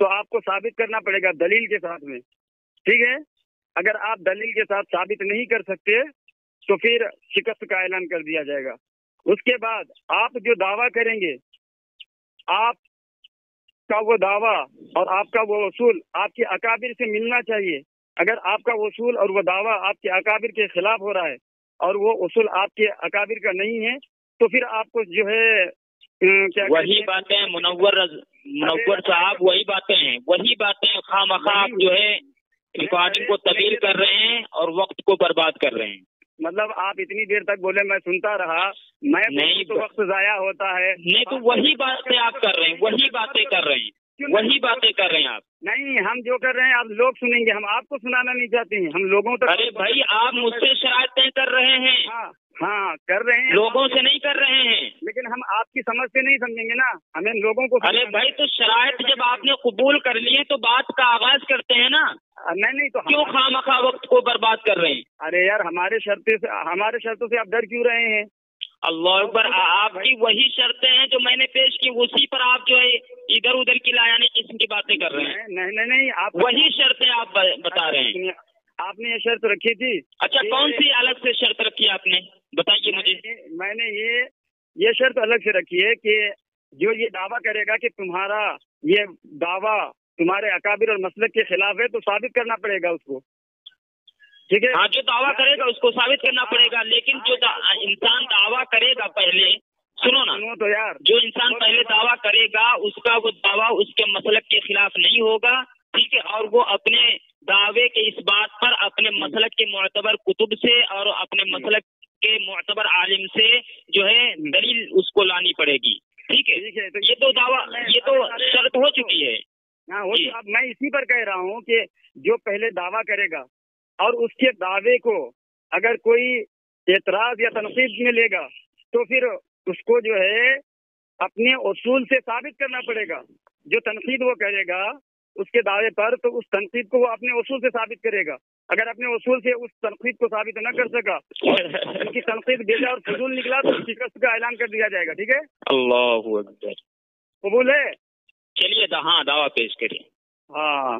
تو آپ کو ثابت کرنا پڑے گا دلیل کے ساتھ میں، ٹھیک ہے؟ اگر آپ دلیل کے ساتھ ثابت نہیں کر سکتے تو پھر شکست کا اعلان کر دیا جائے گا۔ اس کے بعد آپ جو دعویٰ کریں گے، آپ کا وہ دعویٰ اور آپ کا وہ اصول آپ کے اکابر سے ملنا چاہیے۔ اگر آپ کا اصول اور وہ دعویٰ آپ کے اکابر کے خلاف ہو رہا ہے اور وہ اصول آپ کے اکابر کا نہیں ہے تو پھر آپ کو جو ہے وہی باتیں منور صاحب، وہی باتیں خواہ مخواہ آپ جو ہے ریکارڈنگ کو طویل کر رہے ہیں اور وقت کو برباد کر رہے ہیں۔ مطلب آپ اتنی دیر تک بولے، میں سنتا رہا، میں نہیں تو وقت ضائع ہوتا ہے۔ نہیں تو وہی باتیں آپ کر رہے ہیں، وہی باتیں کر رہے ہیں آپ۔ نہیں، ہم جو کر رہے ہیں آپ لوگ سنیں گے، ہم آپ کو سنانا نہیں چاہتے ہیں، ہم لوگوں تک۔ ارے بھائی، آپ مجھ سے شرائط طے کر رہے ہیں۔ ہاں کر رہے ہیں، لوگوں سے نہیں کر رہے ہیں، لیکن ہم آپ کی سمجھ سے نہیں سمجھیں گے نا، ہمیں لوگوں کو۔ ارے بھائی، تو شرائط جب آپ نے قبول کر لی ہے تو بات کا آغاز کرتے ہیں نا۔ نہیں تو کیوں خواہ مخواہ وقت کو برباد کر رہے ہیں؟ ارے یار، ہمارے شرطوں سے آپ ڈر کیوں رہے ہیں؟ اللہ اکبر، آپ کی وہی شرطیں ہیں جو میں نے پیش کی، اسی پر آپ جو ہے ادھر ادھر کی لا یعنی قسم کی باتیں کر رہے ہیں۔ نہیں، آپ وہی شرطیں آپ بتا رہے ہیں۔ آپ نے یہ شرط رکھی تھی۔ اچھا، کون سی الگ سے شرط رکھی آپ نے؟ بتائیے مجھے۔ میں نے یہ شرط الگ سے رکھی ہے کہ جو یہ دعویٰ کرے گا کہ تمہارا یہ دعویٰ تمہارے اکابر اور مسلک کے خلاف ہے تو ثابت کرنا پڑے گا اس کو، ٹھیک ہے؟ ہاں، جو دعویٰ کرے گا اس کو ثابت کرنا پڑے گا، لیکن جو انسان دعویٰ کرے گا پہلے، سنو تو یار، جو انسان پہلے دعویٰ کرے گا اس کا وہ دعویٰ اس کے مسلک کے خلاف نہیں ہوگا، ٹھیک ہے؟ اور وہ اپنے دعوے کے اس بات پر اپنے مسلک کے معتبر کتب سے اور اپنے مسلک کے معتبر عالم سے جو ہے دلیل اس کو لانی پڑے گی، ٹھیک ہے؟ یہ تو دعویٰ، یہ تو شرط ہو چکی ہے۔ ہاں، اب میں اسی پر کہہ رہا ہوں کہ جو پہلے دعویٰ کرے گا اور اس کے دعوے کو اگر کوئی اعتراض یا تنقید میں لے گا تو پھر اس کو جو ہے اپنے اصول سے ثابت کرنا پڑے گا۔ جو تنقید وہ کرے گا اس کے دعوے پر تو اس تنقید کو وہ اپنے اصول سے ثابت کرے گا۔ اگر اپنے اصول سے اس تنقید کو ثابت نہ کر سکا، ان کی تنقید بیجا اور فضول نکلا تو شکست کا اعلان کر دیا جائے گا، ٹھیک ہے؟ اللہ اکبر، قبول ہے؟ چلیے ہاں، دعویٰ پیش کریے۔ ہاں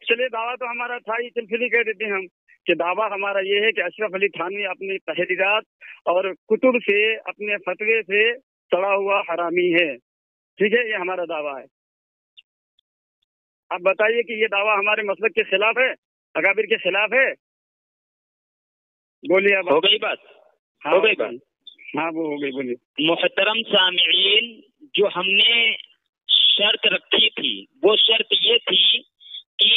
چلیے، دعویٰ تو ہمارا تھا ہی، چلفلی کہہ دیتے ہیں ہم کہ دعویٰ ہمارا یہ ہے کہ اشرف علی تھانوی اپنی تحریرات اور کتب سے، اپنے فتوے سے سڑا ہوا حرامی ہے، ٹھیک ہے؟ یہ ہمارا دعویٰ ہے۔ آپ بتائیے کہ یہ دعویٰ ہمارے مسلک کے خلاف ہے، اکابر کے خلاف ہے؟ بولیے اب۔ ہو گئی بات؟ ہو گئی بات؟ ہاں وہ ہو گئی، بولیے۔ محترم سامعین، جو ہم نے شرط رکھی تھی وہ شرط یہ تھی کہ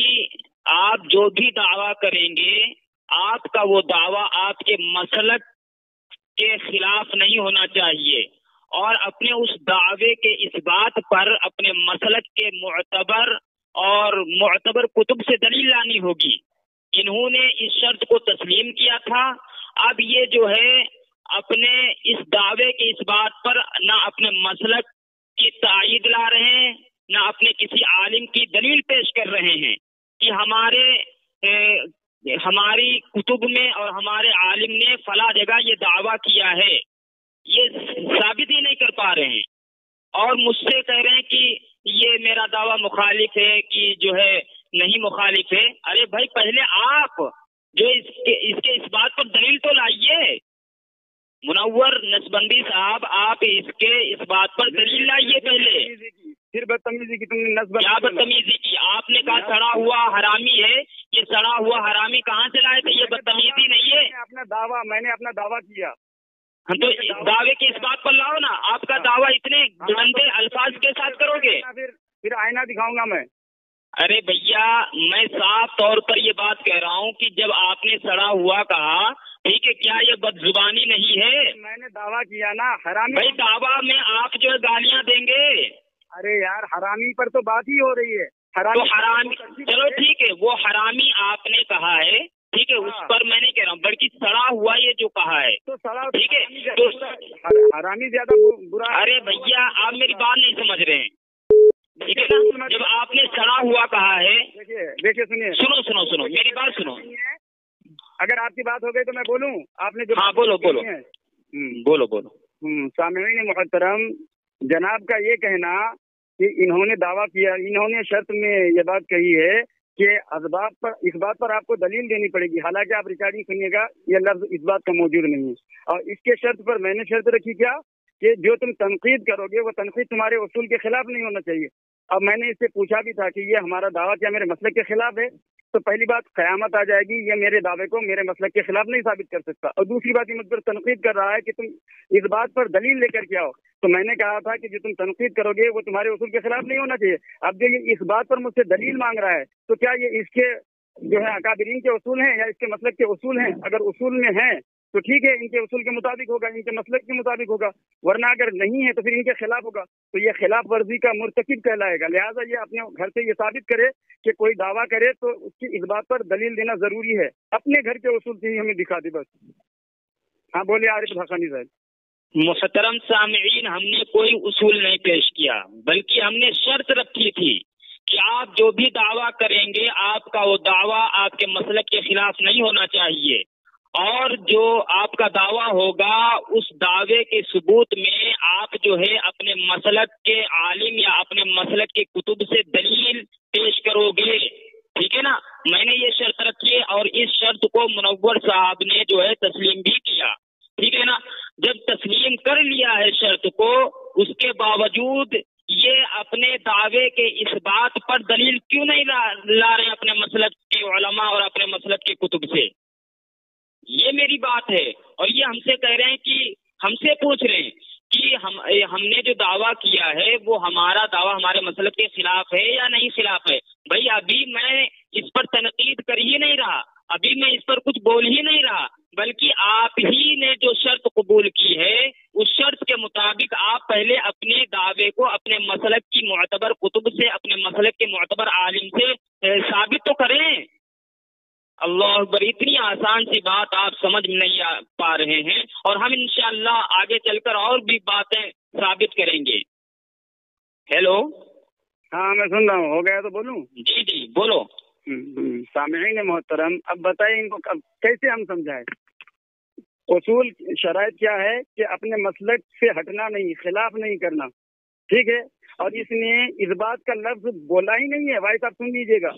آپ جو بھی دعویٰ کریں گے آپ کا وہ دعویٰ آپ کے مسلک کے خلاف نہیں ہونا چاہیے، اور اپنے اس دعوے کے اس بات پر اپنے مسلک کے معتبر اور معتبر کتب سے دلیل لانی ہوگی۔ انہوں نے اس شرط کو تسلیم کیا تھا۔ اب یہ جو ہے اپنے اس دعوے کے اس بات پر نہ اپنے مسلک کی تائید لا رہے ہیں، نہ اپنے کسی عالم کی دلیل پیش کر رہے ہیں کہ ہماری کتب میں اور ہمارے عالم نے فلاں جگہ یہ دعویٰ کیا ہے، یہ ثابت ہی نہیں کر پا رہے ہیں، اور مجھ سے کہہ رہے ہیں کہ یہ میرا دعویٰ مخالف ہے کہ جو ہے نہیں مخالف ہے۔ ارے بھائی، پہلے آپ جو اس کے اس بات پر دلیل تو لائیے۔ منور نسبندی صاحب، آپ اس بات پر دلیل لائیے پہلے۔ پھر بدتمیزی کی، تم نے نسبت کیا بدتمیزی کی؟ آپ نے کہا سڑا ہوا حرامی ہے، یہ سڑا ہوا حرامی کہاں سے لائے تھے؟ یہ بدتمیزی نہیں ہے؟ میں نے اپنا دعویٰ کیا، ہم تو دعوے کے اس بات پر لاؤ نا۔ آپ کا دعویٰ اتنے گندے الفاظ کے ساتھ کرو گے؟ پھر آئینہ دکھاؤں گا میں۔ ارے بھیا، میں صاف طور پر یہ بات کہہ رہا ہوں کہ جب آپ نے سڑا ہوا کہا، ٹھیک ہے، کیا یہ بد زبانی نہیں ہے؟ میں نے دعویٰ کیا نا حرامی۔ بھائی، دعویٰ میں آپ جو ہے گالیاں دیں گے۔ ارے یار، حرامی پر تو بات ہی ہو رہی ہے۔ تو حرامی، چلو ٹھیک ہے، وہ حرامی آپ نے کہا ہے، ٹھیک ہے، اس پر میں نہیں کہہ رہا ہوں، بلکہ سڑا ہوا یہ جو کہا ہے، تو سڑا، ٹھیک ہے، حرامی زیادہ برا۔ ارے بھیا، آپ میری بات نہیں سمجھ رہے ہیں، ٹھیک ہے نا؟ جب آپ نے سڑا ہوا کہا ہے، دیکھیے سنیے، سنو میری بات سنو۔ اگر آپ کی بات ہو گئی تو میں بولوں؟ آپ نے جو، ہاں بولو۔ سامعین محترم، جناب کا یہ کہنا کہ انہوں نے دعویٰ کیا، انہوں نے شرط میں یہ بات کہی ہے کہ اسباب پر، اس بات پر آپ کو دلیل دینی پڑے گی، حالانکہ آپ ریکارڈنگ سنیے گا یہ لفظ اس بات کا موجود نہیں ہے۔ اور اس کے شرط پر میں نے شرط رکھی کیا کہ جو تم تنقید کرو گے وہ تنقید تمہارے اصول کے خلاف نہیں ہونا چاہیے۔ اب میں نے اس سے پوچھا بھی تھا کہ یہ ہمارا دعویٰ کیا میرے مسلک کے خلاف ہے؟ تو پہلی بات قیامت آ جائے گی، یہ میرے دعوے کو میرے مسلک کے خلاف نہیں ثابت کر سکتا، اور دوسری بات یہ مجھ پر تنقید کر رہا ہے کہ تم اس بات پر دلیل لے کر کے آؤ۔ تو میں نے کہا تھا کہ جو تم تنقید کرو گے وہ تمہارے اصول کے خلاف نہیں ہونا چاہیے۔ اب جو یہ اس بات پر مجھ سے دلیل مانگ رہا ہے تو کیا یہ اس کے جو ہے اکابرین کے اصول ہیں یا اس کے مسلک کے اصول ہیں؟ اگر اصول میں ہیں تو ٹھیک ہے، ان کے اصول کے مطابق ہوگا، ان کے مسلک کے مطابق ہوگا، ورنہ اگر نہیں ہے تو پھر ان کے خلاف ہوگا، تو یہ خلاف ورزی کا مرتکب کہلائے گا۔ لہٰذا یہ اپنے گھر سے یہ ثابت کرے کہ کوئی دعویٰ کرے تو اس کی اس بات پر دلیل دینا ضروری ہے، اپنے گھر کے اصول سے ہی ہمیں دکھا دے بس۔ ہاں بولے عارف حقانی صاحب۔ محترم سامعین، ہم نے کوئی اصول نہیں پیش کیا، بلکہ ہم نے شرط رکھی تھی کہ آپ جو بھی دعویٰ کریں گے آپ کا وہ دعویٰ آپ کے مسلک کے خلاف نہیں ہونا چاہیے، اور جو آپ کا دعویٰ ہوگا اس دعوے کے ثبوت میں آپ جو ہے اپنے مسلک کے عالم یا اپنے مسلک کے کتب سے دلیل پیش کرو گے، ٹھیک ہے نا؟ میں نے یہ شرط رکھی ہے اور اس شرط کو منور صاحب نے جو ہے تسلیم بھی کیا، ٹھیک ہے نا؟ جب تسلیم کر لیا ہے شرط کو، اس کے باوجود یہ اپنے دعوے کے اس بات پر دلیل کیوں نہیں لا رہے اپنے مسلک کے علماء اور اپنے مسلک کے کتب سے؟ یہ میری بات ہے، اور یہ ہم سے کہہ رہے ہیں کہ ہم سے پوچھ رہے ہیں کہ ہم نے جو دعویٰ کیا ہے وہ ہمارا دعویٰ ہمارے مسلک کے خلاف ہے یا نہیں خلاف ہے؟ بھائی ابھی میں اس پر تنقید کر ہی نہیں رہا، ابھی میں اس پر کچھ بول ہی نہیں رہا، بلکہ آپ ہی نے جو شرط قبول کی ہے اس شرط کے مطابق آپ پہلے اپنے دعوے کو اپنے مسلک کی معتبر کتب سے، اپنے مسلک کے معتبر عالم سے ثابت تو کریں۔ اللہ اکبر، اتنی آسان سی بات آپ سمجھ نہیں پا رہے ہیں، اور ہم انشاءاللہ آگے چل کر اور بھی باتیں ثابت کریں گے۔ ہیلو، ہاں میں سن رہا ہوں، ہو گیا تو بولوں؟ جی جی بولو۔ سامعین محترم، اب بتائیں ان کو کیسے ہم سمجھائیں؟ اصول شرائط کیا ہے کہ اپنے مسلک سے ہٹنا نہیں، خلاف نہیں کرنا، ٹھیک ہے؟ اور اس نے اس بات کا لفظ بولا ہی نہیں ہے، بھائی صاحب سن لیجیے گا،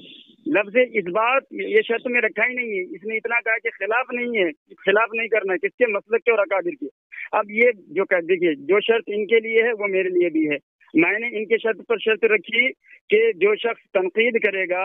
لفظ اس بات یہ شرط میں رکھا ہی نہیں ہے، اس نے اتنا کہا کہ خلاف نہیں ہے، خلاف نہیں کرنا ہے، کس کے؟ مسلک کے اور اکابر کے۔ اب یہ جو دیکھیے جو شرط ان کے لیے ہے وہ میرے لیے بھی ہے، میں نے ان کے شرط پر شرط رکھی کہ جو شخص تنقید کرے گا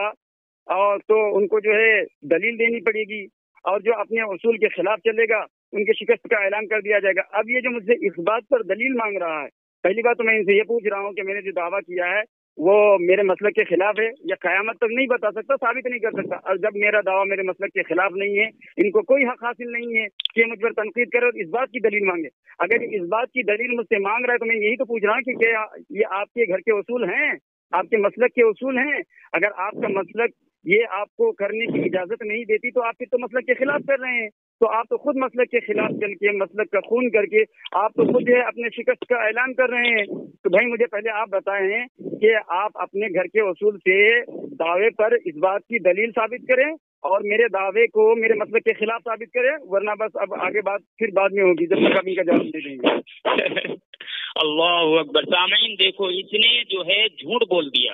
اور تو ان کو جو ہے دلیل دینی پڑے گی، اور جو اپنے اصول کے خلاف چلے گا ان کے شکست کا اعلان کر دیا جائے گا۔ اب یہ جو مجھ سے اس بات پر دلیل مانگ رہا ہے، پہلی بات تو میں ان سے یہ پوچھ رہا ہوں کہ میں نے جو دعویٰ کیا ہے وہ میرے مسلک کے خلاف ہے یا قیامت تک نہیں بتا سکتا، ثابت نہیں کر سکتا، اور جب میرا دعویٰ میرے مسلک کے خلاف نہیں ہے، ان کو کوئی حق حاصل نہیں ہے کہ مجھ پر تنقید کرے اور اس بات کی دلیل مانگے۔ اگر اس بات کی دلیل مجھ سے مانگ رہا ہے تو میں یہی تو پوچھ رہا ہوں کہ کیا یہ آپ کے گھر کے اصول ہیں، آپ کے مسلک کے اصول ہیں؟ اگر آپ کا مسلک یہ آپ کو کرنے کی اجازت نہیں دیتی تو آپ پھر تو مسلک کے خلاف کر رہے ہیں، تو آپ تو خود مسلک کے خلاف چل کے مسلک کا خون کر کے آپ تو خود اپنے شکست کا اعلان کر رہے ہیں۔ تو بھائی مجھے پہلے آپ بتائیں کہ آپ اپنے گھر کے اصول سے دعوے پر اس بات کی دلیل ثابت کریں اور میرے دعوے کو میرے مسلک کے خلاف ثابت کریں، ورنہ بس اب آگے بات پھر بعد میں ہوگی جب تک آپ ان کا جواب دے دیں گے۔ اللہ اکبر۔ سامعین دیکھو، اس نے جو ہے جھوٹ بول دیا،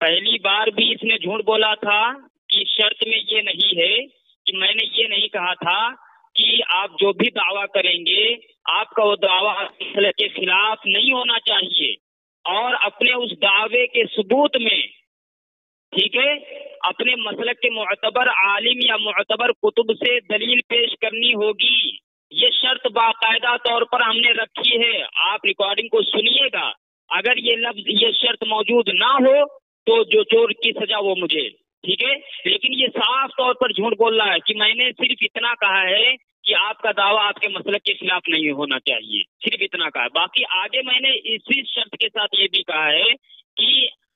پہلی بار بھی اس نے جھوٹ بولا تھا کہ شرط میں یہ نہیں ہے کہ میں نے یہ نہیں کہا تھا کہ آپ جو بھی دعویٰ کریں گے آپ کا وہ دعویٰ مسلک کے خلاف نہیں ہونا چاہیے، اور اپنے اس دعوے کے ثبوت میں، ٹھیک ہے، اپنے مسلک کے معتبر عالم یا معتبر کتب سے دلیل پیش کرنی ہوگی۔ یہ شرط باقاعدہ طور پر ہم نے رکھی ہے، آپ ریکارڈنگ کو سنیے گا۔ اگر یہ لفظ یہ شرط موجود نہ ہو تو جو چور کی سزا وہ مجھے، ٹھیک ہے، لیکن یہ صاف طور پر جھوٹ بول رہا ہے کہ میں نے صرف اتنا کہا ہے کہ آپ کا دعویٰ آپ کے مسلک کے خلاف نہیں ہونا چاہیے، صرف اتنا کہا ہے۔ باقی آگے میں نے اسی شرط کے ساتھ یہ بھی کہا ہے کہ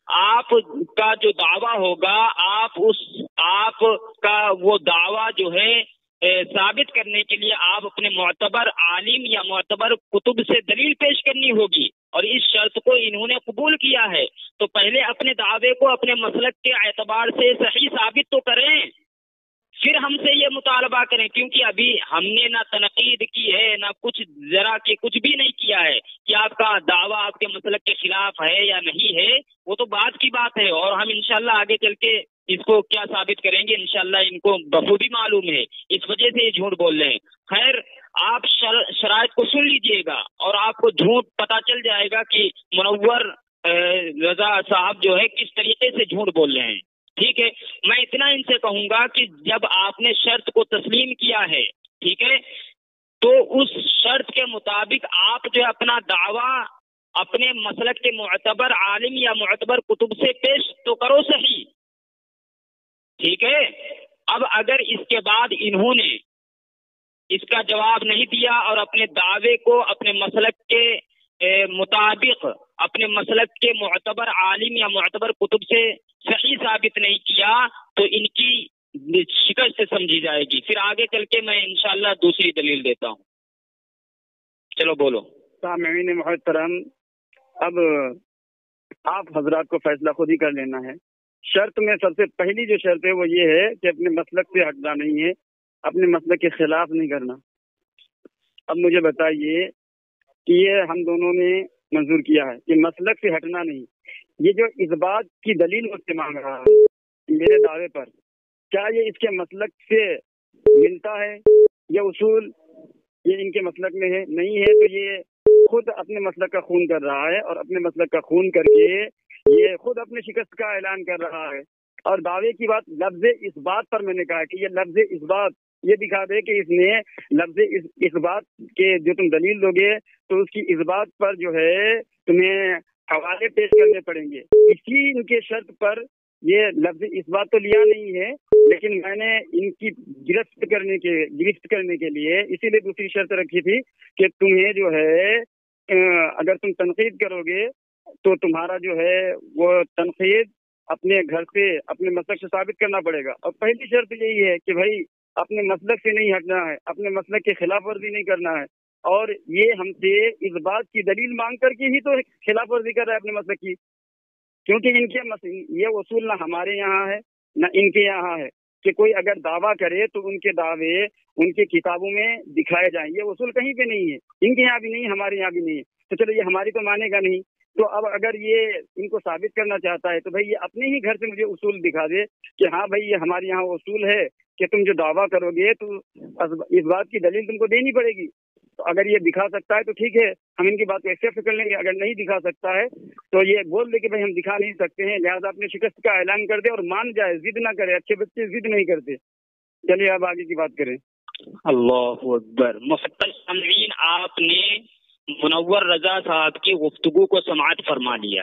آپ کا جو دعویٰ ہوگا آپ کا وہ دعویٰ جو ہے ثابت کرنے کے لیے آپ اپنے معتبر عالم یا معتبر کتب سے دلیل پیش کرنی ہوگی، اور اس شرط کو انہوں نے قبول کیا ہے، تو پہلے اپنے دعوے کو اپنے مسلک کے اعتبار سے صحیح ثابت تو کریں، پھر ہم سے یہ مطالبہ کریں، کیونکہ ابھی ہم نے نہ تنقید کی ہے نہ کچھ ذرا کہ کچھ بھی نہیں کیا ہے کہ آپ کا دعویٰ آپ کے مسلک کے خلاف ہے یا نہیں ہے، وہ تو بعد کی بات ہے، اور ہم انشاءاللہ آگے چل کے اس کو کیا ثابت کریں گے، انشاءاللہ ان کو بخوبی معلوم ہے، اس وجہ سے یہ جھوٹ بول رہے ہیں۔ خیر، آپ شرائط کو سن لیجئے گا اور آپ کو جھوٹ پتہ چل جائے گا کہ منور رضا صاحب جو ہے کس طریقے سے جھوٹ بول رہے ہیں، ٹھیک ہے۔ میں اتنا ان سے کہوں گا کہ جب آپ نے شرط کو تسلیم کیا ہے، ٹھیک ہے، تو اس شرط کے مطابق آپ جو اپنا دعویٰ اپنے مسلک کے معتبر عالم یا معتبر کتب سے پیش تو کرو صحیح، ٹھیک ہے۔ اب اگر اس کے بعد انہوں نے اس کا جواب نہیں دیا اور اپنے دعوے کو اپنے مسلک کے مطابق اپنے مسلک کے معتبر عالم یا معتبر کتب سے صحیح ثابت نہیں کیا تو ان کی شکست سمجھی جائے گی، پھر آگے چل کے میں انشاءاللہ دوسری دلیل دیتا ہوں۔ چلو بولو۔ سامعین محترم، اب آپ حضرات کو فیصلہ خود ہی کر لینا ہے۔ شرط میں سب سے پہلی جو شرط ہے وہ یہ ہے کہ اپنے مسلک سے ہٹنا نہیں ہے، اپنے مسلک کے خلاف نہیں کرنا۔ اب مجھے بتائیے کہ یہ ہم دونوں نے منظور کیا ہے کہ مسلک سے ہٹنا نہیں، یہ جو اس بات کی دلیل مجھ سے مانگ رہا ہے میرے دعوے پر، کیا یہ اس کے مسلک سے ملتا ہے؟ یہ اصول یہ ان کے مسلک میں ہے؟ نہیں ہے تو یہ خود اپنے مسلک کا خون کر رہا ہے، اور اپنے مسلک کا خون کر کے یہ خود اپنے شکست کا اعلان کر رہا ہے۔ اور دعوے کی بات لفظ اس بات پر میں نے کہا کہ یہ لفظ اس بات یہ دکھا دے کہ اس نے لفظ اس بات کے جو تم دلیل دو گے تو اس کی اس بات پر جو ہے تمہیں حوالے پیش کرنے پڑیں گے۔ اسی ان کے شرط پر یہ لفظ اس بات تو لیا نہیں ہے، لیکن میں نے ان کی گرفت کرنے کے لیے اسی لیے دوسری شرط رکھی تھی کہ تمہیں جو ہے اگر تم تنقید کرو گے تو تمہارا جو ہے وہ تنقید اپنے گھر سے اپنے مسلک سے ثابت کرنا پڑے گا۔ اور پہلی شرط یہی ہے کہ بھائی اپنے مسلک سے نہیں ہٹنا ہے، اپنے مسلک کی خلاف ورزی نہیں کرنا ہے، اور یہ ہم سے اس بات کی دلیل مانگ کر کے ہی تو خلاف ورزی کر رہا ہے اپنے مسلک کی، کیونکہ ان کے یہ اصول نہ ہمارے یہاں ہے نہ ان کے یہاں ہے کہ کوئی اگر دعویٰ کرے تو ان کے دعوے ان کی کتابوں میں دکھائے جائیں، یہ اصول کہیں پہ نہیں ہے، ان کے یہاں بھی نہیں، ہمارے یہاں بھی نہیں ہے۔ تو چلو یہ ہماری تو مانے گا نہیں، تو اب اگر یہ ان کو ثابت کرنا چاہتا ہے تو بھائی یہ اپنے ہی گھر سے مجھے اصول دکھا دے کہ ہاں بھائی یہ ہمارے یہاں اصول ہے کہ تم جو دعویٰ کرو گے تو اس بات کی دلیل تم کو دینی پڑے گی۔ تو اگر یہ دکھا سکتا ہے تو ٹھیک ہے، ہم ان کی بات کو ایکسیپٹ کر لیں گے، اگر نہیں دکھا سکتا ہے تو یہ بول دے کہ بھائی ہم دکھا نہیں سکتے ہیں، لہٰذا اپنے شکست کا اعلان کر دے اور مان جائے، ضد نہ کرے۔ اچھے بچے ضد نہیں کرتے۔ چلیے اب آگے کی بات کریں۔ اللہ اکبر۔ محترم سامعین، آپ نے منور رضا صاحب کی گفتگو کو سماعت فرما لیا۔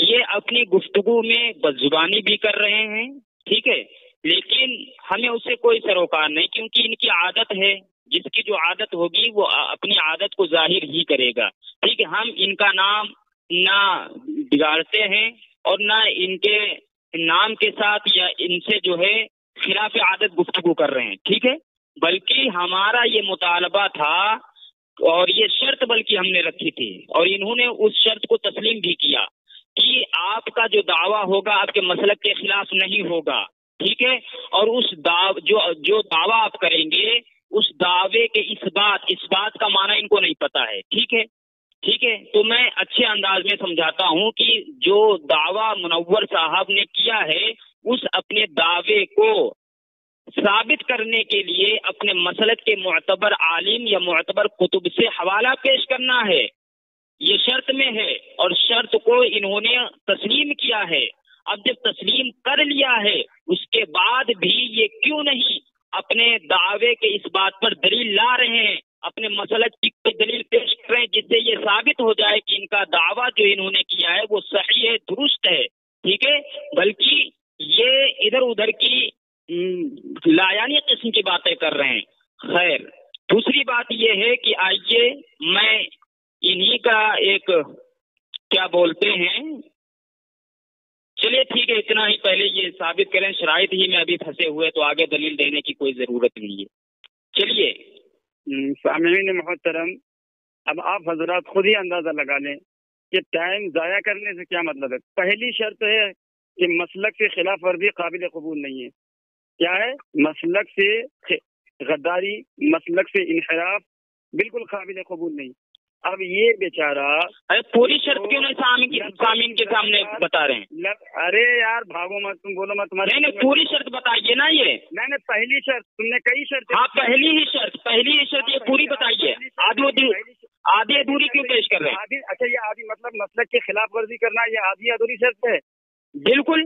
یہ اپنی گفتگو میں بدزبانی بھی کر رہے ہیں، ٹھیک ہے، لیکن ہمیں اس سے کوئی سروکار نہیں، کیونکہ ان کی عادت ہے، جس کی جو عادت ہوگی وہ اپنی عادت کو ظاہر ہی کرے گا، ٹھیک ہے۔ ہم ان کا نام نہ بگاڑتے ہیں اور نہ ان کے نام کے ساتھ یا ان سے جو ہے خلاف عادت گفتگو کر رہے ہیں، ٹھیک ہے، بلکہ ہمارا یہ مطالبہ تھا اور یہ شرط بلکہ ہم نے رکھی تھی، اور انہوں نے اس شرط کو تسلیم بھی کیا کہ آپ کا جو دعویٰ ہوگا آپ کے مسلک کے خلاف نہیں ہوگا، ٹھیک ہے، اور اس جو دعویٰ آپ کریں گے اس دعوے کے اس بات کا معنی ان کو نہیں پتا ہے، ٹھیک ہے، ٹھیک ہے۔ تو میں اچھے انداز میں سمجھاتا ہوں کہ جو دعویٰ منور صاحب نے کیا ہے اس اپنے دعوے کو ثابت کرنے کے لیے اپنے مسلک کے معتبر عالم یا معتبر کتب سے حوالہ پیش کرنا ہے، یہ شرط میں ہے، اور شرط کو انہوں نے تسلیم کیا ہے۔ اب جب تسلیم کر لیا ہے اس کے بعد بھی یہ کیوں نہیں اپنے دعوے کے اس بات پر دلیل لا رہے ہیں، اپنے مسلک کی کوئی دلیل پیش کر رہے ہیں جس سے یہ ثابت ہو جائے کہ ان کا دعویٰ جو انہوں نے کیا ہے وہ صحیح ہے، درست ہے، ٹھیک ہے، بلکہ یہ ادھر ادھر کی لایانی قسم کی باتیں کر رہے ہیں۔ خیر، دوسری بات یہ ہے کہ آئیے میں انہی کا ایک کیا بولتے ہیں، چلیے ٹھیک ہے، اتنا ہی پہلے یہ ثابت کریں، شرائط ہی میں ابھی پھنسے ہوئے تو آگے دلیل دینے کی کوئی ضرورت نہیں ہے۔ چلیے سامعین محترم، اب آپ حضرات خود ہی اندازہ لگا لیں کہ ٹائم ضائع کرنے سے کیا مطلب ہے۔ پہلی شرط ہے کہ مسلک سے خلاف ورزی قابل قبول نہیں ہے، کیا ہے؟ مسلک سے غداری، مسلک سے انحراف بالکل قابل قبول نہیں۔ اب یہ بیچارہ پوری شرط کیوں نہیں سامعین کے سامنے بتا رہے ہیں؟ ارے یار بھاگو مت، تم بولو مت، تمہاری نہیں پوری شرط بتائیے نا۔ یہ میں نے پہلی شرط، تم نے کئی شرط، ہاں پہلی ہی شرط یہ پوری بتائیے، آدھی ادھوری کیوں پیش کر رہے ہیں؟ اچھا یہ آدھی مطلب مسلک کی خلاف ورزی کرنا یہ آدھی ادھوری شرط ہے؟ بالکل،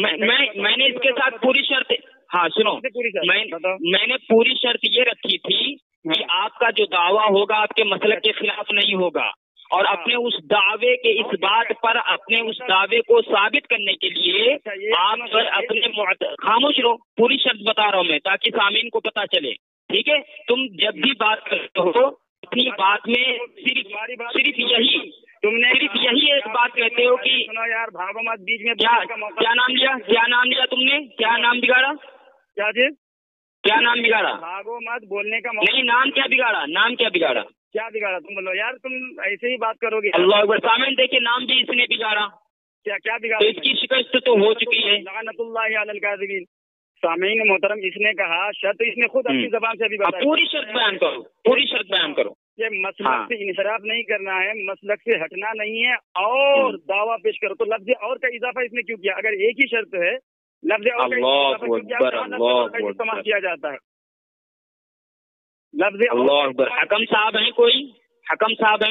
میں نے اس کے ساتھ پوری شرط، ہاں سنو، میں نے پوری شرط یہ رکھی تھی کہ آپ کا جو دعویٰ ہوگا آپ کے مسلک کے خلاف نہیں ہوگا، اور اپنے اس دعوے کے اس بات پر، اپنے اس دعوے کو ثابت کرنے کے لیے آپ اپنے خاموش رہو، پوری شرط بتا رہا ہوں میں تاکہ سامعین کو پتا چلے، ٹھیک ہے؟ تم جب بھی بات کرتے ہو اپنی بات میں صرف یہی ایک بات کہتے ہو کہ یار بھاگو مت بیچ میں، کیا نام لیا تم نے؟ کیا نام بگاڑا؟ کیا چیز؟ کیا نام بگاڑا؟ بھاگو مت بولنے کا نہیں، نام کیا بگاڑا؟ کیا بگاڑا تم بولو یار، تم ایسے ہی بات کرو گے؟ اللہ اکبر، سامعین دیکھیں، نام بھی اس نے بگاڑا، کیا بگاڑا؟ تو اس کی شکست تو ہو چکی ہے۔ لعنت اللہ علی الکاذبین۔ سامعین محترم، اس نے کہا شرط، اس نے خود اپنی زبان سے بھی بتایا، پوری شرط بیان کرو، کہ مسلک سے انحراف نہیں کرنا ہے، مسلک سے ہٹنا نہیں ہے، اور دعویٰ پیش کرو۔ تو لفظ اور کا اضافہ اس نے کیوں کیا؟ اگر ایک ہی شرط ہے، لفظ اور کا اضافہ کیوں کیا؟ استعمال کیا جاتا ہے لفظ اللہ اکبر۔ حکم صاحب ہیں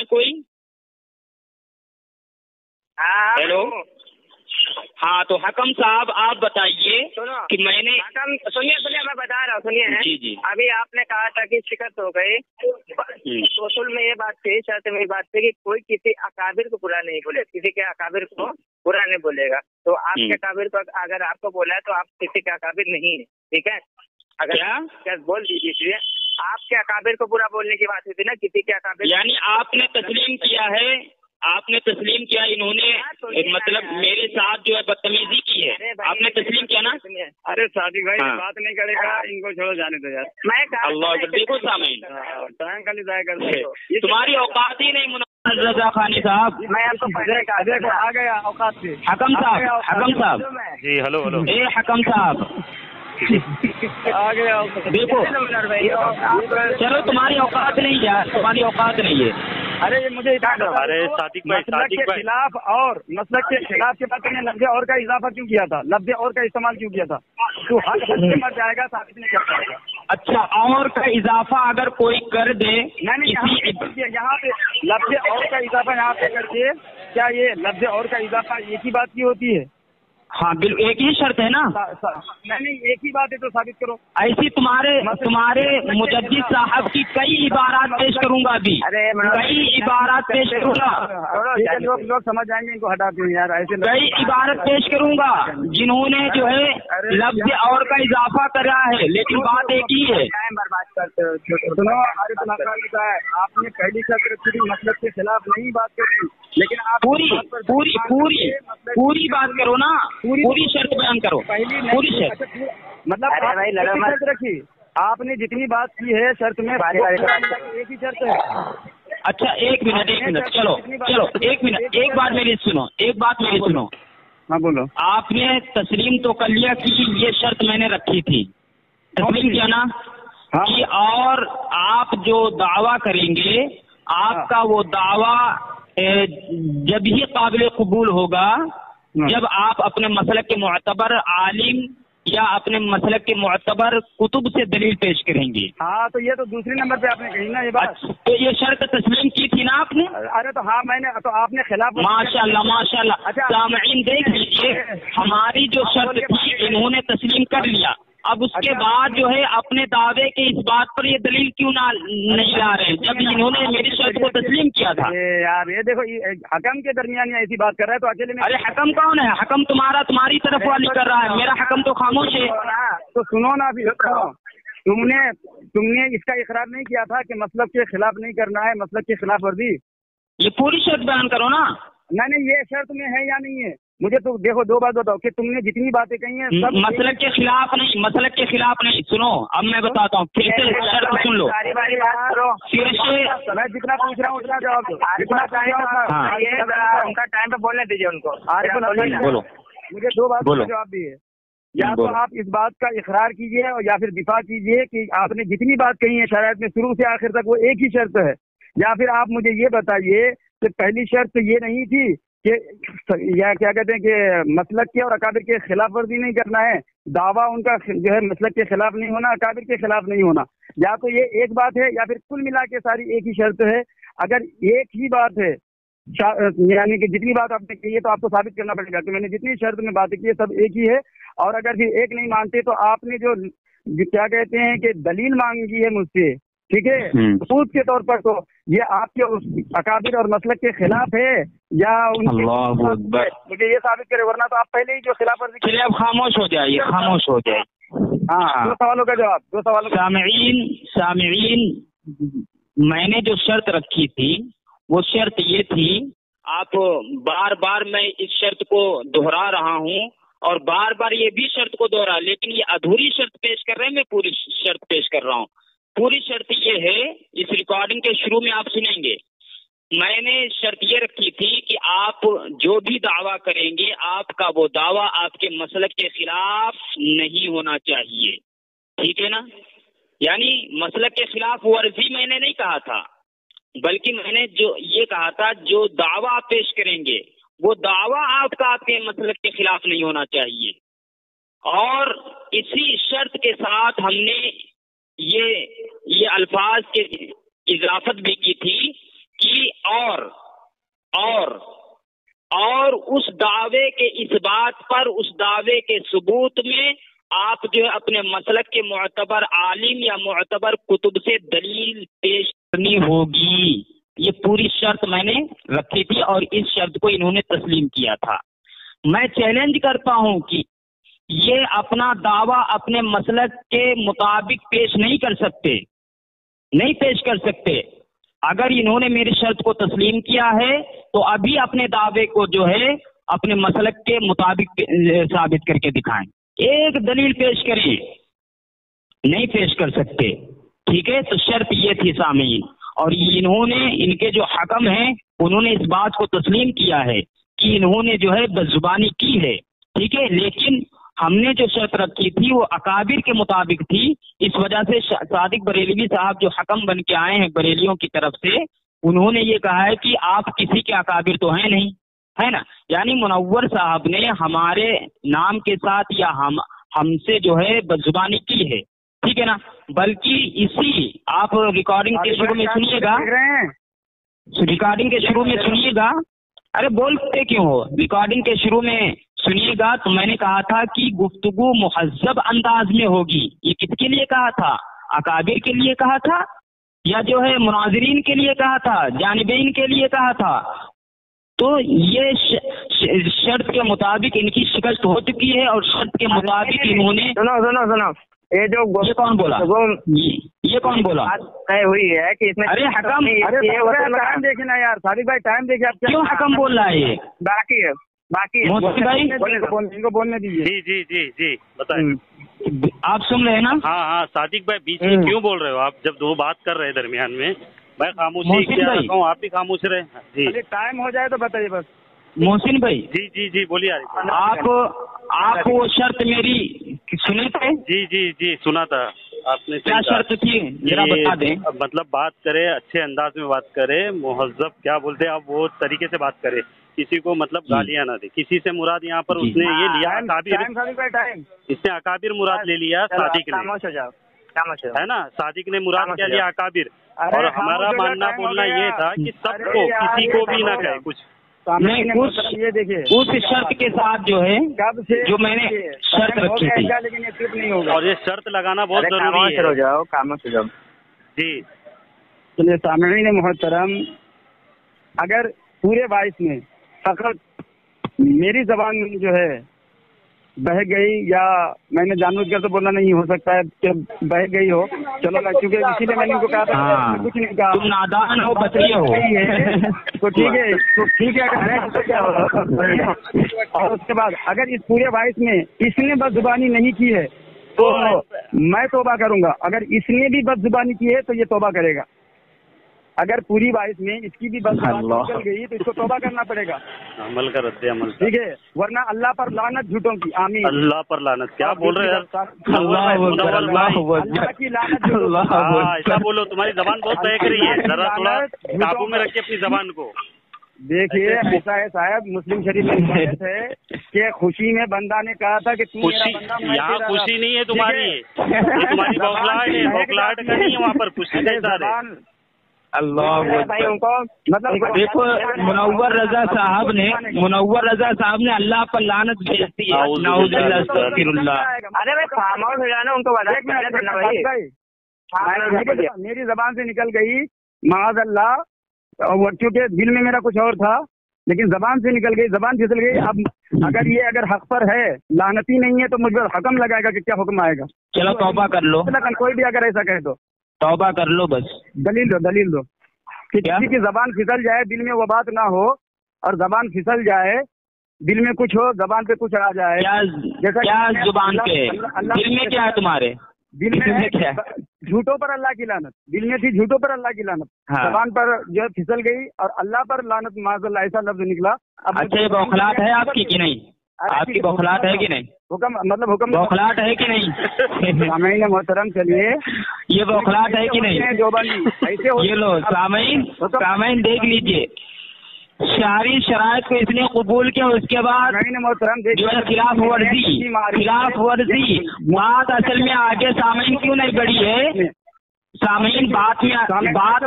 کوئی؟ ہیلو، ہاں تو حکم صاحب آپ بتائیے کہ میں نے سنیے میں بتا رہا ہوں، سنیے جی ابھی آپ نے کہا تھا کہ شکست ہو گئی، اصول میں یہ بات تھی، شرط میں یہ بات تھی کہ کوئی کسی اکابر کو برا نہیں بولے، کسی کے اکابر کو برا نہیں بولے گا۔ تو آپ کے اکابر کو اگر آپ کو بولا ہے تو آپ کسی کے اکابر نہیں ہے، ٹھیک ہے؟ اگر بول دیجیے، آپ کے اکابر کو برا بولنے کی بات ہوئی تھی نا، کسی کے اکابر، یعنی آپ نے تسلیم کیا انہوں نے مطلب میرے ساتھ جو ہے بدتمیزی کی ہے، آپ نے تسلیم کیا نا؟ ارے صادق بھائی بات نہیں کرے گا، ان کو چھوڑو، جانے دو یار۔ میں اللہ دیکھو سامعین، ٹائم کا ضائع کرتے ہو، تمہاری اوقات ہی نہیں مناسب رضا خانی صاحب۔ میں آپ کو آ گیا اوقات سے۔ حکم صاحب جی ہلو اے حکم صاحب، آ گیا دیکھو چلو، تمہاری اوقات نہیں یار، تمہاری اوقات نہیں ہے۔ ارے یہ مجھے ارے صادق بھائی مسلک کے خلاف اور مسلک کے خلاف کے بعد نے لفظ اور کا اضافہ کیوں کیا تھا؟ لفظ اور کا استعمال کیوں کیا تھا؟ تو حق سے مر جائے گا، ثابت نہیں کر پائے گا۔ اچھا، اور کا اضافہ اگر کوئی کر دے، یہاں پہ لفظ اور کا اضافہ یہاں پہ کر کے، کیا یہ لفظ اور کا اضافہ ایک ہی بات کی ہوتی ہے؟ ہاں بالکل، ایک ہی شرط ہے نا؟ نہیں، ایک ہی بات ہے تو ثابت کرو۔ ایسی تمہارے مجدد صاحب کی کئی عبارات پیش کروں گا، ابھی کئی عبارات پیش کروں گا، لوگ سمجھ جائیں گے، ان کو ہٹاتے ہیں یار، ایسے کئی عبارت پیش کروں گا جنہوں نے جو ہے لفظ اور کا اضافہ کرا ہے، لیکن بات ایک ہی ہے۔ برباد کرتے ہو۔ سنو، آپ نے پہلی شرط رکھی تھی مسلک کے خلاف نہیں بات کرنی، لیکن آپ پوری بات کرو نا، پوری شرط بیان کرو، پوری شرط، مطلب شرط رکھی آپ نے جتنی بات کی ہے شرط میں ایک ہی شرط ہے۔ اچھا ایک منٹ، چلو ایک منٹ، ایک بات میری سنو۔ ہاں بولو۔ آپ نے تسلیم تو کر لیا کہ یہ شرط میں نے رکھی تھی، تسلیم کیا نا؟ کہ اور آپ جو دعویٰ کریں گے، آپ کا وہ دعویٰ جب ہی قابل قبول ہوگا جب آپ اپنے مسلک کے معتبر عالم یا اپنے مسلک کے معتبر کتب سے دلیل پیش کریں گے۔ ہاں تو یہ تو دوسری نمبر پہ آپ نے کہی نا یہ بات، تو یہ شرط تسلیم کی تھی نا آپ نے؟ ارے تو ہاں میں نے، تو آپ نے خلاف، ماشاء اللہ۔ سامعین دیکھ لیجیے، ہماری جو شرط تھی انہوں نے تسلیم کر لیا، اب اس کے بعد جو ہے اپنے دعوے کے اس بات پر یہ دلیل کیوں نہیں لا رہے جب انہوں نے میری شرط کو تسلیم کیا تھا؟ یار یہ دیکھو، حکم کے درمیان یہ ایسی بات کر رہا ہے تو اکیلے میں، ارے حکم کون ہے؟ حکم تمہاری طرف والی کر رہا ہے، میرا حکم تو خاموش ہے۔ تو سنو نا، ابھی تم نے اس کا اقرار نہیں کیا تھا کہ مسلک کے خلاف نہیں کرنا ہے، مسلک کی خلاف ورزی؟ یہ پوری شرط بیان کرو نا۔ نہیں، یہ شرط میں ہے یا نہیں ہے؟ مجھے تو دیکھو دو بات بتاؤ کہ تم نے جتنی باتیں کہی ہیں سب مسلک کے خلاف نہیں، سنو اب میں بتاتا ہوں، پھر سے شرط سن لو، پھر سے میں جتنا پوچھ رہا ہوں اتنا جواب دو، ان کا ٹائم پہ بولنے دیجیے ان کو۔ بولو، مجھے دو بات کا جواب دیے۔ یا تو آپ اس بات کا اقرار کیجیے اور یا پھر دفاع کیجیے کہ آپ نے جتنی بات کہی ہے شرائط میں شروع سے آخر تک وہ ایک ہی شرط ہے، یا پھر آپ مجھے یہ بتائیے کہ پہلی شرط یہ نہیں تھی کہ یا کیا کہتے ہیں کہ مسلک کے اور اکابر کے خلاف ورزی نہیں کرنا ہے، دعویٰ ان کا جو ہے مسلک کے خلاف نہیں ہونا، اکابر کے خلاف نہیں ہونا، یا تو یہ ایک بات ہے یا پھر کل ملا کے ساری ایک ہی شرط ہے۔ اگر ایک ہی بات ہے یعنی کہ جتنی بات آپ نے کی ہے تو آپ کو ثابت کرنا پڑے گا کہ میں نے جتنی شرط میں باتیں کی ہے سب ایک ہی ہے، اور اگر پھر ایک نہیں مانتے تو آپ نے جو کیا کہتے ہیں کہ دلیل مانگی ہے مجھ سے، ٹھیک ہے، ثبوت کے طور پر، تو یہ آپ کے اکابر اور مسلک کے خلاف ہے یا ان کے مجھے یہ ثابت کرے، ورنہ تو آپ پہلے ہی جو خلاف ورزی۔ چلیے اب خاموش ہو جائیے، خاموش ہو جائیے۔ ہاں، دو سوالوں کا جواب، دو سوالوں۔ سامعین، میں نے جو شرط رکھی تھی وہ شرط یہ تھی، آپ بار بار میں اس شرط کو دہرا رہا ہوں اور بار بار یہ بھی شرط کو دوہرا، لیکن یہ ادھوری شرط پیش کر رہے ہیں، میں پوری شرط پیش کر رہا ہوں۔ پوری شرط یہ ہے، اس ریکارڈنگ کے شروع میں آپ سنیں گے، میں نے شرط یہ رکھی تھی کہ آپ جو بھی دعویٰ کریں گے آپ کا وہ دعویٰ آپ کے مسلک کے خلاف نہیں ہونا چاہیے، ٹھیک ہے نا؟ یعنی مسلک کے خلاف ورزی میں نے نہیں کہا تھا، بلکہ میں نے جو یہ کہا تھا جو دعویٰ آپ پیش کریں گے وہ دعویٰ آپ کا آپ کے مسلک کے خلاف نہیں ہونا چاہیے۔ اور اسی شرط کے ساتھ ہم نے یہ الفاظ کے اضافت بھی کی تھی کہ اور اس دعوے کے اس بات پر، اس دعوے کے ثبوت میں آپ جو ہے اپنے مسلک کے معتبر عالم یا معتبر کتب سے دلیل پیش کرنی ہوگی۔ یہ پوری شرط میں نے رکھی تھی اور اس شرط کو انہوں نے تسلیم کیا تھا۔ میں چیلنج کرتا ہوں کہ یہ اپنا دعویٰ اپنے مسلک کے مطابق پیش نہیں کر سکتے۔ اگر انہوں نے میری شرط کو تسلیم کیا ہے تو ابھی اپنے دعوے کو جو ہے اپنے مسلک کے مطابق ثابت کر کے دکھائیں، ایک دلیل پیش کریں، نہیں پیش کر سکتے، ٹھیک ہے؟ تو شرط یہ تھی سامعین، اور انہوں نے، ان کے جو حکم ہیں انہوں نے اس بات کو تسلیم کیا ہے کہ انہوں نے جو ہے بدزبانی کی ہے، ٹھیک ہے، لیکن ہم نے جو شرط رکھی تھی وہ اکابر کے مطابق تھی۔ اس وجہ سے صادق بریلوی صاحب جو حکم بن کے آئے ہیں بریلیوں کی طرف سے، انہوں نے یہ کہا ہے کہ آپ کسی کے اکابر تو ہیں نہیں، ہے نا؟ یعنی منور صاحب نے ہمارے نام کے ساتھ یا ہم سے جو ہے بدزبانی کی ہے، ٹھیک ہے نا؟ بلکہ اسی آپ ریکارڈنگ کے شروع میں سنیے گا، ارے بولتے کیوں ہو؟ ریکارڈنگ کے شروع میں سنیے گا تو میں نے کہا تھا کہ گفتگو مہذب انداز میں ہوگی۔ یہ کس کے لیے کہا تھا؟ اکابر کے لیے کہا تھا یا جو ہے مناظرین کے لیے کہا تھا، جانبین کے لیے کہا تھا؟ تو یہ شرط کے مطابق ان کی شکست ہو چکی ہے اور شرط کے مطابق انہوں نے سنو یہ کون بولا؟ یہ کون بولا؟ ہوئی ہے کہ اس میں ارے حکم، ٹائم دیکھنا یار، صادق بھائی ٹائم دیکھیں آپ کیوں حکم بول رہا ہے؟ یہ باقی محسن بھائی ان کو بولنے دیجیے۔ جی بتائیں، آپ سن رہے ہیں نا؟ ہاں صادق بھائی بیچ میں کیوں بول رہے ہو آپ؟ جب دو بات کر رہے ہیں درمیان میں میں خاموشی اختیار رکھا ہوں، آپ بھی خاموش رہے۔ جی ٹائم ہو جائے تو بتائیے بس۔ محسن بھائی جی بولیے۔ آپ وہ شرط میری سنے تھے؟ جی سنا تھا آپ نے۔ کیا شرط تھی ذرا بتا دیں۔ مطلب بات کرے، اچھے انداز میں بات کرے، مہذب کیا بولتے آپ وہ طریقے سے بات کرے، کسی کو مطلب گالیاں نہ دے۔ کسی سے مراد یہاں پر اس نے یہ لیا اس نے اکابر مراد لے لیا صادق نے، ہے نا؟ صادق نے مراد کیا لیا؟ اکابر۔ اور ہمارا ماننا بولنا یہ تھا کہ سب کو، کسی کو بھی نہ کہے کچھ نہیں۔ یہ دیکھیے اس شرط کے ساتھ جو ہے جو میں نے شرط رکھی تھی، اور یہ شرط لگانا بہت ضروری ہے۔ خاموش ہو جاؤ۔ جی چلیے سامعین محترم، اگر پورے باعث میں فقط میری زبان جو ہے بہ گئی، یا میں نے جان بوجھ کر تو بولنا نہیں ہو سکتا ہے کہ بہ گئی ہو، چلو میں کیونکہ اسی لیے میں نے ان کو کہا تھا کچھ نہیں کہا، تم نادان ہو، بچے ہو، تو ٹھیک ہے اور اس کے بعد اگر اس پورے باعث میں اس نے بد زبانی نہیں کی ہے تو میں توبہ کروں گا، اگر اس نے بھی بد زبانی کی ہے تو یہ توبہ کرے گا۔ اگر پوری 22 میں اس کی بھی بس نکل گئی تو اس کو توبہ کرنا پڑے گا، عمل کا رد عمل، ٹھیک ہے، ورنہ اللہ پر لعنت جھوٹوں کی، آمین، اللہ پر لعنت. کیا بول رہے ہیں اللہ کی لعنت، ایسا بولو، تمہاری زبان بہت طے کر رہی ہے، ذرا تھوڑا قابو میں رکھے اپنی زبان کو. دیکھیے ایسا ہے صاحب، مسلم شریف میں روایت ہے کہ خوشی میں بندہ نے کہا تھا کہ خوشی یہاں خوشی نہیں ہے تمہاری، تمہاری بوکھلاہٹ ہے، بوکھلاہٹ کا نہیں ہے وہاں پر خوشی کا اظہار ہے. مطلب دیکھو منور رضا صاحب نے اللہ پر لعنت بھیجتی ہے. ارے بھائی خاموش ہو جانا، ان کو میری زبان سے نکل گئی معاذ اللہ، وہ کیونکہ دل میں میرا کچھ اور تھا لیکن زبان سے نکل گئی، زبان پھسل گئی. اب اگر حق پر ہے، لعنتی نہیں ہے، تو مجھ پر حکم لگائے گا کہ کیا حکم آئے گا. چلو توبہ کر لو، کوئی بھی اگر ایسا کہے تو توبہ کر لو، بس دلیل دو کہ کسی کی زبان پھسل جائے، دل میں وہ بات نہ ہو، اور زبان پھسل جائے، دل میں کچھ ہو، زبان پہ کچھ آ جائے. کیا زبان پہ، دل میں کیا ہے تمہارے؟ دل میں کیا؟ جھوٹوں پر اللہ کی لعنت، دل میں تھی جھوٹوں پر اللہ کی لعنت، زبان پر جو ہے پھسل گئی اور اللہ پر لعنت معاذ اللہ ایسا لفظ نکلا. اچھا یہ بوکھلاہٹ ہے آپ کی کہ نہیں؟ آپ کی بوکھلاہٹ ہے کہ نہیں؟ حکم بوکھلاہٹ ہے کہ نہیں؟ سامعین محترم چلیے، یہ بوکھلاہٹ ہے کہ نہیں؟ یہ لو سامعین دیکھ لیجئے، شہری شرائط کو اس نے قبول کیا، اس کے بعد جو ہے خلاف ورزی بات اصل میں آگے سامعین کیوں نہیں بڑھی ہے؟ سامعین بات جو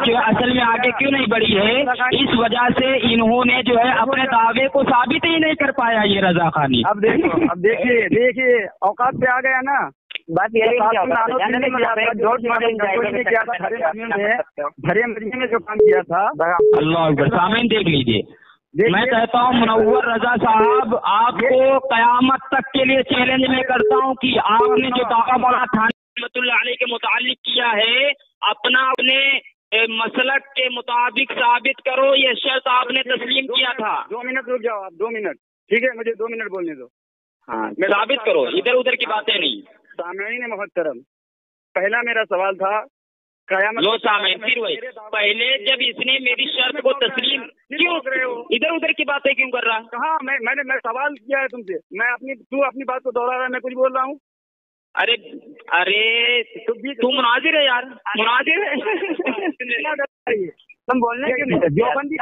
ہے اصل میں آگے کیوں نہیں بڑھی ہے؟ اس وجہ سے انہوں نے جو ہے اپنے دعوے کو ثابت ہی نہیں کر پایا یہ رضا خانی. اب دیکھیے اوقات پہ آ گیا نا بات. بھرے مدینے میں جو کام کیا تھا، اللہ اکبر. سامعین دیکھ لیجیے، میں کہتا ہوں منور رضا صاحب، آپ کو قیامت تک کے لیے چیلنج میں کرتا ہوں کہ آپ نے جو دعویٰ بڑا تھا رحمۃ اللہ علیہ کے متعلق کیا ہے، اپنے مسلک کے مطابق ثابت کرو. یہ شرط آپ نے تسلیم کیا تھا. 2 منٹ رک جاؤ آپ، 2 منٹ، ٹھیک ہے، مجھے 2 منٹ بولنے دو. ہاں ثابت کرو، ادھر ادھر کی باتیں نہیں. سامعین محترم، پہلا میرا سوال تھا قیامت. لو سامعین، پھر وہی پہلے جب اس نے میری شرط کو تسلیم کیوں ادھر ادھر کی باتیں کیوں کر رہا؟ کہاں میں سوال کیا ہے تم سے، تو اپنی بات کو دوہرا رہا ہے، میں کچھ بول رہا ہوں. ارے تو مناظر ہے یار، مناظر ہے. تم بولنے کیوں نہیں؟ دیوبندی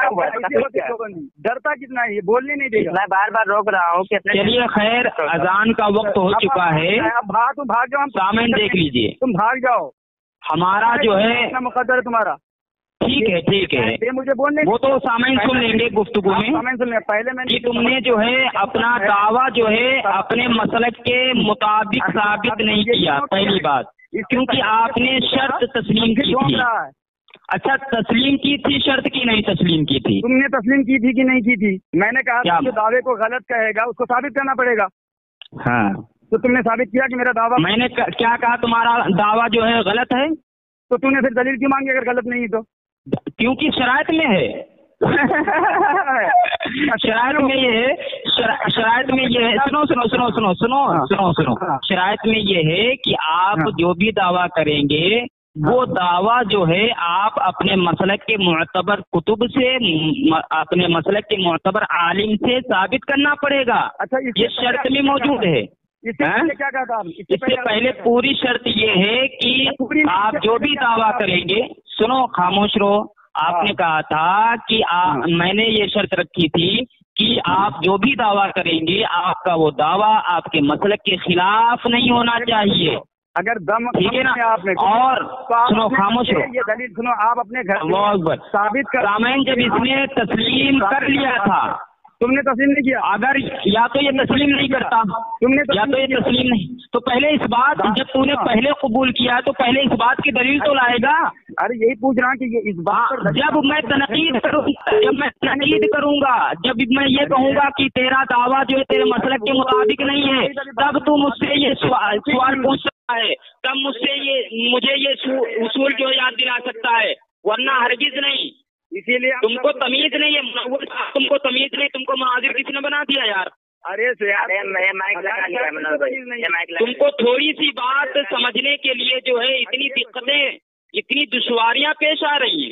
ڈرتا کتنا ہے، یہ بولنے نہیں دے گا. میں بار بار روک رہا ہوں. چلیے خیر، اذان کا وقت ہو چکا ہے. اب بھاگ جاؤ. سامعین دیکھ لیجیے، تم بھاگ جاؤ، ہمارا جو ہے مقدر ہے تمہارا. ٹھیک ہے مجھے بولنے، وہ تو سامعین سن لیں گے گفتگو میں. پہلے میں کہ تم نے جو ہے اپنا دعویٰ جو ہے اپنے مسلک کے مطابق ثابت نہیں کیا، پہلی بات، کیونکہ آپ نے شرط تسلیم کی تھی. اچھا تسلیم کی تھی شرط کی نہیں تسلیم کی تھی؟ تم نے تسلیم کی تھی کہ نہیں کی تھی؟ میں نے کہا جو دعوے کو غلط کہے گا اس کو ثابت کرنا پڑے گا. ہاں تو تم نے ثابت کیا کہ میرا دعویٰ، میں نے کیا کہا تمہارا دعویٰ جو ہے غلط ہے؟ تو تم نے پھر دلیل کیوں مانگی اگر غلط نہیں تو؟ کیونکہ شرائط میں ہے. شرائط میں یہ ہے سنو شرائط میں یہ ہے کہ آپ جو بھی دعویٰ کریں گے وہ دعویٰ جو ہے آپ اپنے مسلک کے معتبر کتب سے، اپنے مسلک کے معتبر عالم سے ثابت کرنا پڑے گا. اچھا یہ شرط میں موجود ہے. اس سے کیا کہا؟ اس سے پہلے پوری شرط یہ ہے کہ آپ جو بھی دعویٰ کریں گے، سنو خاموش رہو. آپ نے کہا تھا کہ میں نے یہ شرط رکھی تھی کہ آپ جو بھی دعویٰ کریں گے آپ کا وہ دعویٰ آپ کے مسلک کے خلاف نہیں ہونا چاہیے. اگر دم ٹھیک ہے نا؟ اور سنو خاموش رہو، یہ دلیل سنو، آپ اپنے گھر ثابت کر. سامعین جب اس نے تسلیم کر لیا تھا، تم نے تسلیم نہیں کیا. اگر یا تو یہ تسلیم نہیں کرتا، یا تو یہ تسلیم نہیں، تو پہلے اس بات، جب تو نے پہلے قبول کیا تو پہلے اس بات کی دلیل تو لائے گا. ارے یہی پوچھ رہا کہ یہ اس بات، جب میں تنقید کروں گا، جب میں یہ کہوں گا کہ تیرا دعویٰ جو ہے تیرے مسلک کے مطابق نہیں ہے، تب تو مجھ سے یہ سوال پوچھ سکتا ہے، تب مجھے یہ اصول جو یاد دلا سکتا ہے، ورنہ ہرگز نہیں. اسی لیے تم کو تمیز نہیں ہے، تم کو تمیز نہیں، تم کو مناظر کس نے بنا دیا یار؟ تم کو تھوڑی سی بات سمجھنے کے لیے جو ہے اتنی دقتیں، اتنی دشواریاں پیش آ رہی ہیں.